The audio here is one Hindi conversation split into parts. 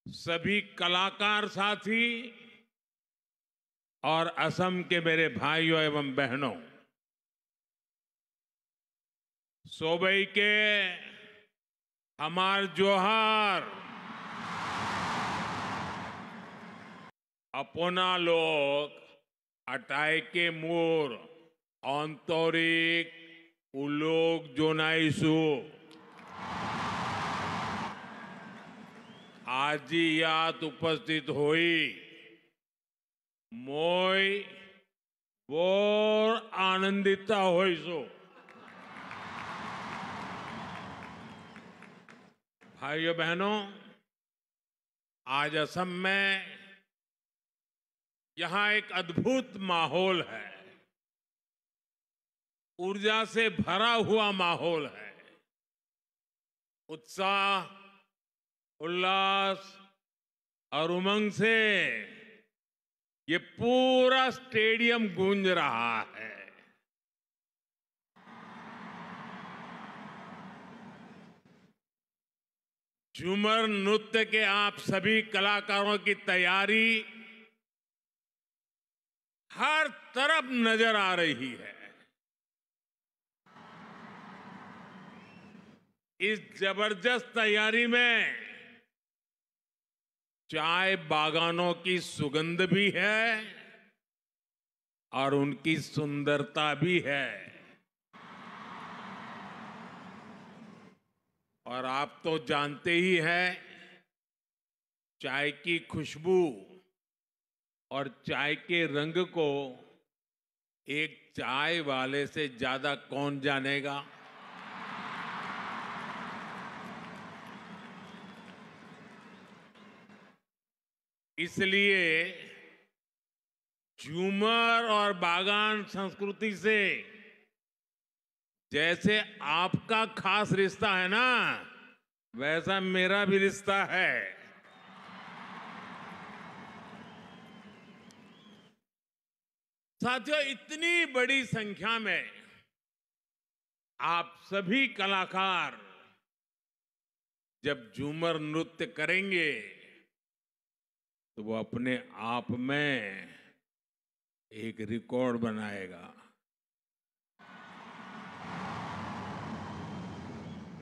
सभी कलाकार साथी और असम के मेरे भाइयों एवं बहनों, सोबई के हमार जोहार। अपना लोग अटाई के मूर आंतरिक उलोक जोनाइसु आजी यात उपस्थित हुई मोय बोर आनंदिता होइसो। भाइयों बहनों, आज असम में यहां एक अद्भुत माहौल है, ऊर्जा से भरा हुआ माहौल है। उत्साह, उल्लास और उमंग से ये पूरा स्टेडियम गूंज रहा है। झूमर नृत्य के आप सभी कलाकारों की तैयारी हर तरफ नजर आ रही है। इस जबरदस्त तैयारी में चाय बागानों की सुगंध भी है और उनकी सुंदरता भी है। और आप तो जानते ही हैं, चाय की खुशबू और चाय के रंग को एक चाय वाले से ज्यादा कौन जानेगा। इसलिए झूमर और बागान संस्कृति से जैसे आपका खास रिश्ता है ना, वैसा मेरा भी रिश्ता है। साथियों, इतनी बड़ी संख्या में आप सभी कलाकार जब झूमर नृत्य करेंगे तो वो अपने आप में एक रिकॉर्ड बनाएगा।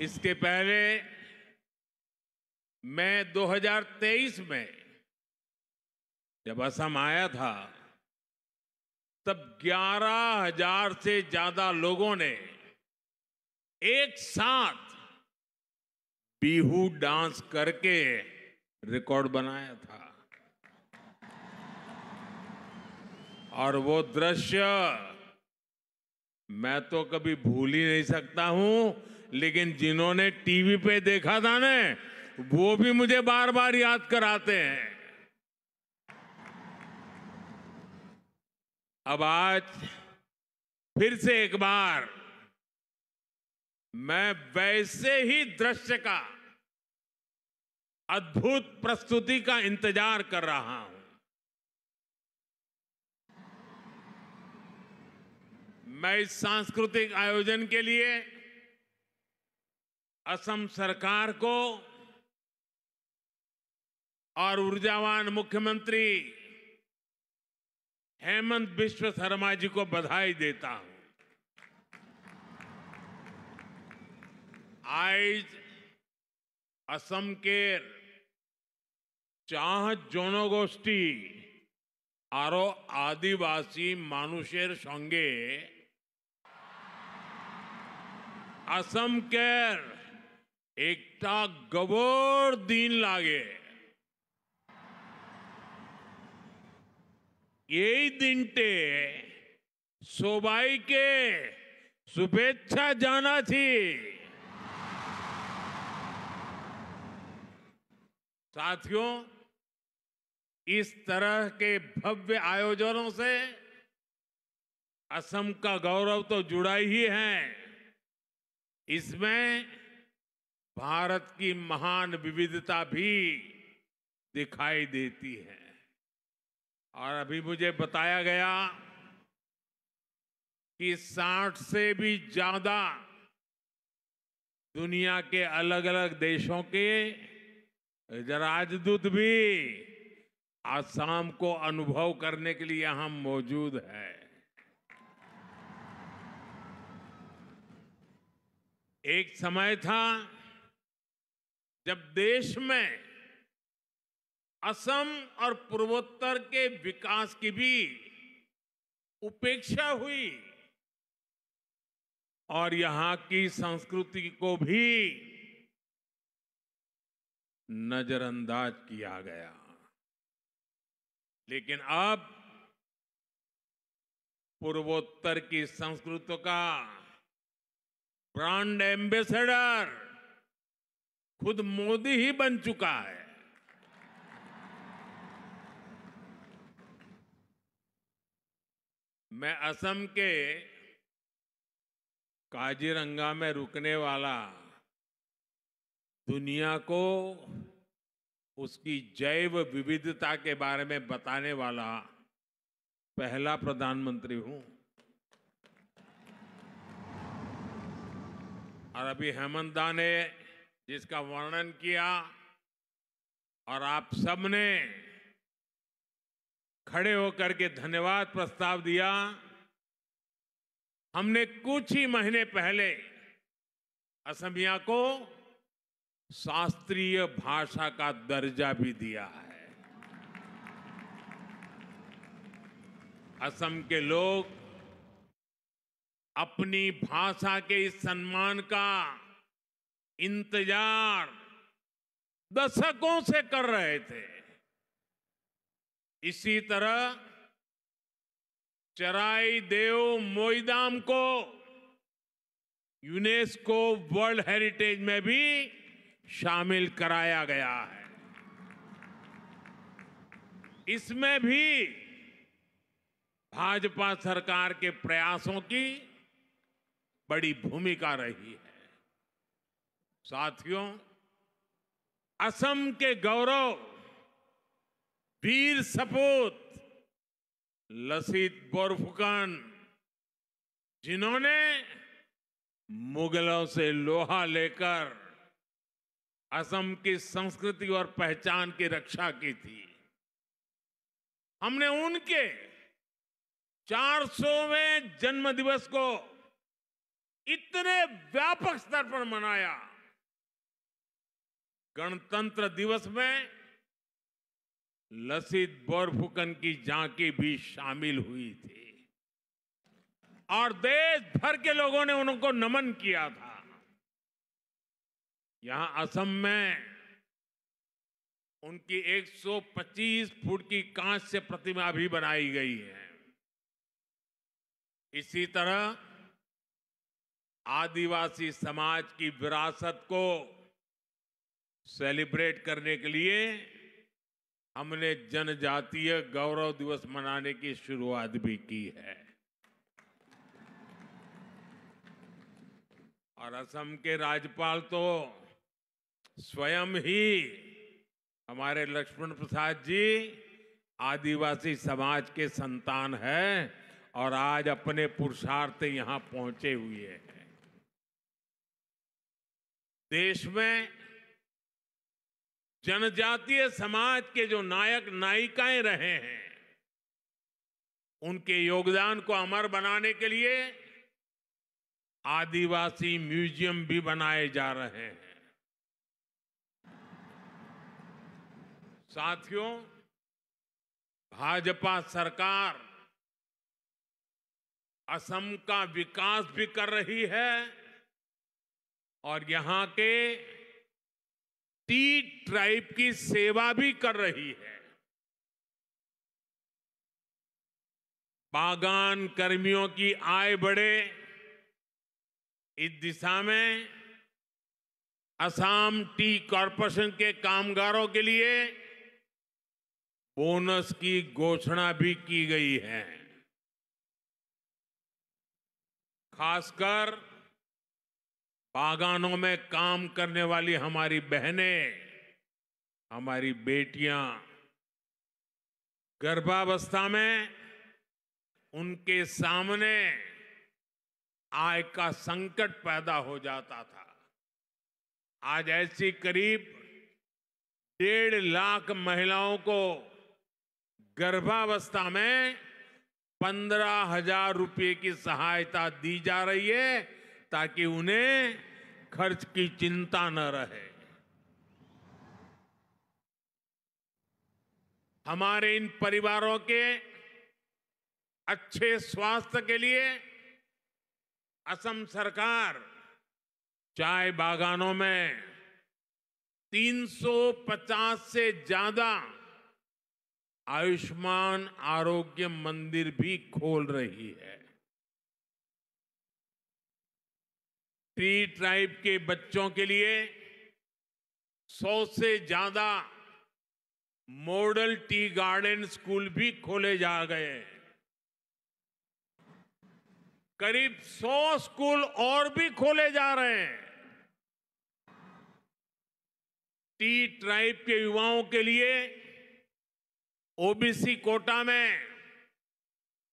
इसके पहले मैं 2023 में जब असम आया था, तब 11,000 से ज्यादा लोगों ने एक साथ बिहू डांस करके रिकॉर्ड बनाया था। और वो दृश्य मैं तो कभी भूल ही नहीं सकता हूं, लेकिन जिन्होंने टीवी पे देखा था ना, वो भी मुझे बार बार याद कराते हैं। अब आज फिर से एक बार मैं वैसे ही दृश्य का, अद्भुत प्रस्तुति का इंतजार कर रहा हूं। मैं इस सांस्कृतिक आयोजन के लिए असम सरकार को और ऊर्जावान मुख्यमंत्री हेमंत बिश्व शर्मा जी को बधाई देता हूं। आज असम के चाह जनगोष्ठी आरो आदिवासी मानुषेर संगे असम केर एकटा गबोर दिन लागे। यही दिनटे सोबाई के शुभेच्छा जाना थी। साथियों, इस तरह के भव्य आयोजनों से असम का गौरव तो जुड़ा ही है, इसमें भारत की महान विविधता भी दिखाई देती है। और अभी मुझे बताया गया कि 60 से भी ज्यादा दुनिया के अलग अलग देशों के इधर राजदूत भी आसाम को अनुभव करने के लिए यहां मौजूद है। एक समय था जब देश में असम और पूर्वोत्तर के विकास की भी उपेक्षा हुई और यहां की संस्कृति को भी नजरअंदाज किया गया। लेकिन अब पूर्वोत्तर की संस्कृति का ब्रांड एम्बेसडर खुद मोदी ही बन चुका है। मैं असम के काजीरंगा में रुकने वाला, दुनिया को उसकी जैव विविधता के बारे में बताने वाला पहला प्रधानमंत्री हूं। और अभी हेमंत दा ने जिसका वर्णन किया और आप सबने खड़े होकर के धन्यवाद प्रस्ताव दिया, हमने कुछ ही महीने पहले असमिया को शास्त्रीय भाषा का दर्जा भी दिया है। असम के लोग अपनी भाषा के इस सम्मान का इंतजार दशकों से कर रहे थे। इसी तरह चराई देव मोईदाम को यूनेस्को वर्ल्ड हेरिटेज में भी शामिल कराया गया है। इसमें भी भाजपा सरकार के प्रयासों की बड़ी भूमिका रही है। साथियों, असम के गौरव वीर सपूत लसित बोरफुकन, जिन्होंने मुगलों से लोहा लेकर असम की संस्कृति और पहचान की रक्षा की थी, हमने उनके 400वें जन्म दिवस को इतने व्यापक स्तर पर मनाया। गणतंत्र दिवस में लसित बोरफुकन की झांकी भी शामिल हुई थी और देश भर के लोगों ने उनको नमन किया था। यहां असम में उनकी 125 फुट की कांच से प्रतिमा भी बनाई गई है। इसी तरह आदिवासी समाज की विरासत को सेलिब्रेट करने के लिए हमने जनजातीय गौरव दिवस मनाने की शुरुआत भी की है। और असम के राज्यपाल तो स्वयं ही हमारे लक्ष्मण प्रसाद जी आदिवासी समाज के संतान हैं और आज अपने पुरुषार्थ यहां पहुंचे हुए हैं। देश में जनजातीय समाज के जो नायक नायिकाएं रहे हैं, उनके योगदान को अमर बनाने के लिए आदिवासी म्यूजियम भी बनाए जा रहे हैं। साथियों, भाजपा सरकार असम का विकास भी कर रही है और यहां के टी ट्राइब की सेवा भी कर रही है। बागान कर्मियों की आय बढ़े, इस दिशा में असम टी कॉरपोरेशन के कामगारों के लिए बोनस की घोषणा भी की गई है। खासकर बागानों में काम करने वाली हमारी बहनें, हमारी बेटियां, गर्भावस्था में उनके सामने आय का संकट पैदा हो जाता था। आज ऐसी करीब 1.5 लाख महिलाओं को गर्भावस्था में 15,000 रुपये की सहायता दी जा रही है ताकि उन्हें खर्च की चिंता न रहे। हमारे इन परिवारों के अच्छे स्वास्थ्य के लिए असम सरकार चाय बागानों में 350 से ज्यादा आयुष्मान आरोग्य मंदिर भी खोल रही है। टी ट्राइब के बच्चों के लिए 100 से ज्यादा मॉडल टी गार्डन स्कूल भी खोले जा गए। करीब 100 स्कूल और भी खोले जा रहे हैं। टी ट्राइब के युवाओं के लिए ओबीसी कोटा में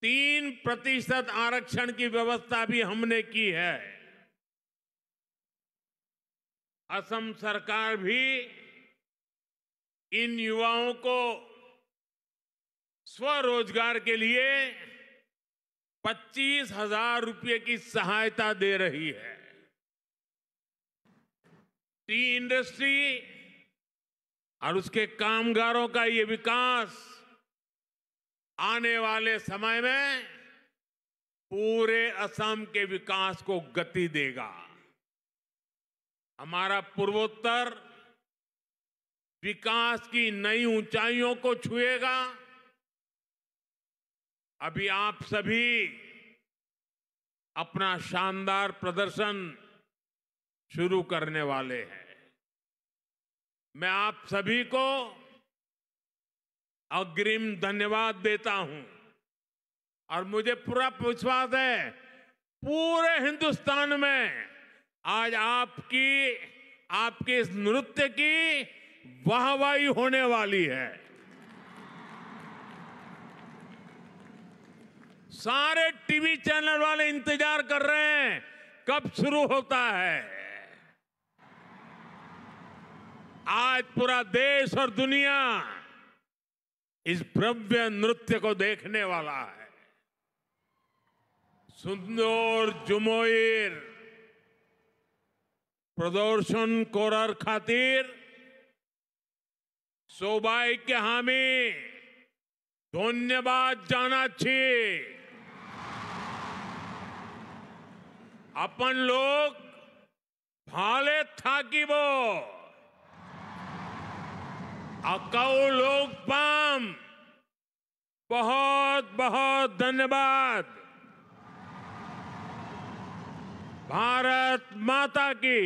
3% आरक्षण की व्यवस्था भी हमने की है। असम सरकार भी इन युवाओं को स्वरोजगार के लिए 25,000 रुपये की सहायता दे रही है। टी इंडस्ट्री और उसके कामगारों का ये विकास आने वाले समय में पूरे असम के विकास को गति देगा। हमारा पूर्वोत्तर विकास की नई ऊंचाइयों को छुएगा। अभी आप सभी अपना शानदार प्रदर्शन शुरू करने वाले हैं। मैं आप सभी को अग्रिम धन्यवाद देता हूं और मुझे पूरा विश्वास है पूरे हिंदुस्तान में आज आपके इस नृत्य की वाहवाही होने वाली है। सारे टीवी चैनल वाले इंतजार कर रहे हैं कब शुरू होता है। आज पूरा देश और दुनिया इस भव्य नृत्य को देखने वाला है। सुंदर जुमोइर प्रदर्शन कोरार खातिर सोबाई के हामी धन्यवाद जानाচ্ছি। अपन लोग भाले থাকিব अकाउ लोग पाम। बहुत बहुत धन्यवाद। भारत माता की।